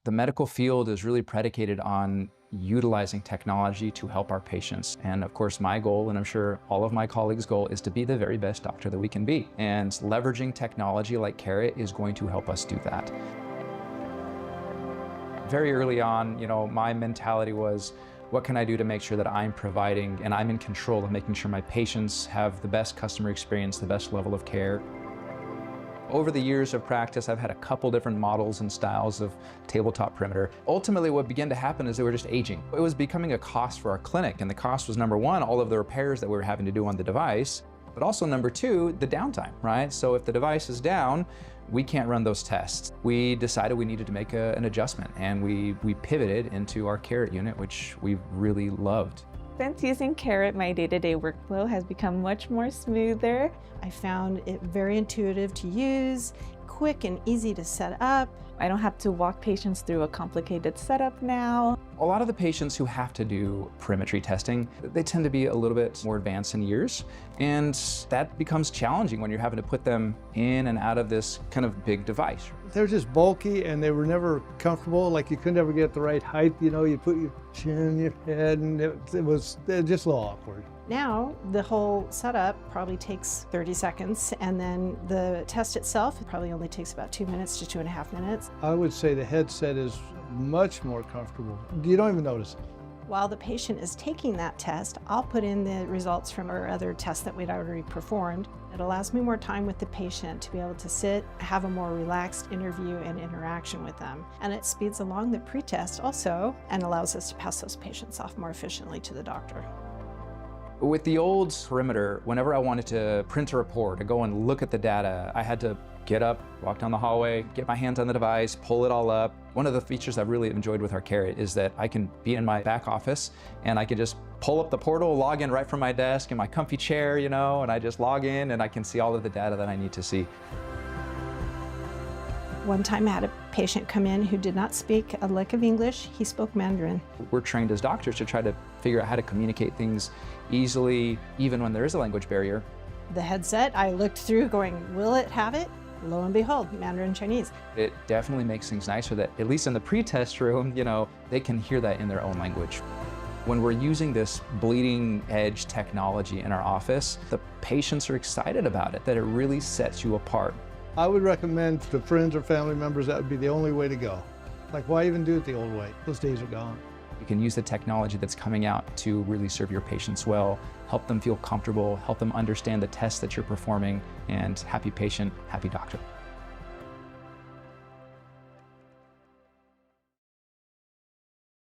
The medical field is really predicated on utilizing technology to help our patients. And of course, my goal, and I'm sure all of my colleagues' goal, is to be the very best doctor that we can be. And leveraging technology like Carrot is going to help us do that. Very early on, my mentality was, what can I do to make sure that I'm providing and I'm in control of making sure my patients have the best customer experience, the best level of care. Over the years of practice, I've had a couple different models and styles of tabletop perimeter. Ultimately, what began to happen is they were just aging. It was becoming a cost for our clinic, and the cost was, number one, all of the repairs that we were having to do on the device, but also number two, the downtime, right? So if the device is down, we can't run those tests. We decided we needed to make an adjustment, and we pivoted into our Carrot unit, which we really loved. Since using Carrot, my day-to-day workflow has become much more smoother. I found it very intuitive to use, quick and easy to set up. I don't have to walk patients through a complicated setup now. A lot of the patients who have to do perimetry testing, they tend to be a little bit more advanced in years, and that becomes challenging when you're having to put them in and out of this kind of big device. They're just bulky and they were never comfortable, like you could never get the right height, you put your chin in your head, and it was just a little awkward. Now, the whole setup probably takes 30 seconds, and then the test itself probably only takes about 2 minutes to 2.5 minutes. I would say the headset is much more comfortable. You don't even notice it. While the patient is taking that test, I'll put in the results from our other tests that we'd already performed. It allows me more time with the patient to be able to sit, have a more relaxed interview and interaction with them. And it speeds along the pretest also and allows us to pass those patients off more efficiently to the doctor. With the old perimeter, whenever I wanted to print a report or go and look at the data, I had to get up, walk down the hallway, get my hands on the device, pull it all up. One of the features I've really enjoyed with our Carrot is that I can be in my back office and I can just pull up the portal, log in right from my desk in my comfy chair, and I just log in and I can see all of the data that I need to see. One time I had a patient come in who did not speak a lick of English. He spoke Mandarin. We're trained as doctors to try to figure out how to communicate things easily, even when there is a language barrier. The headset, I looked through going, will it have it? Lo and behold, Mandarin Chinese. It definitely makes things nicer that, at least in the pre-test room, they can hear that in their own language. When we're using this bleeding edge technology in our office, the patients are excited about it, that it really sets you apart. I would recommend to friends or family members that would be the only way to go. Like, why even do it the old way? Those days are gone. You can use the technology that's coming out to really serve your patients well, help them feel comfortable, help them understand the tests that you're performing, and happy patient, happy doctor.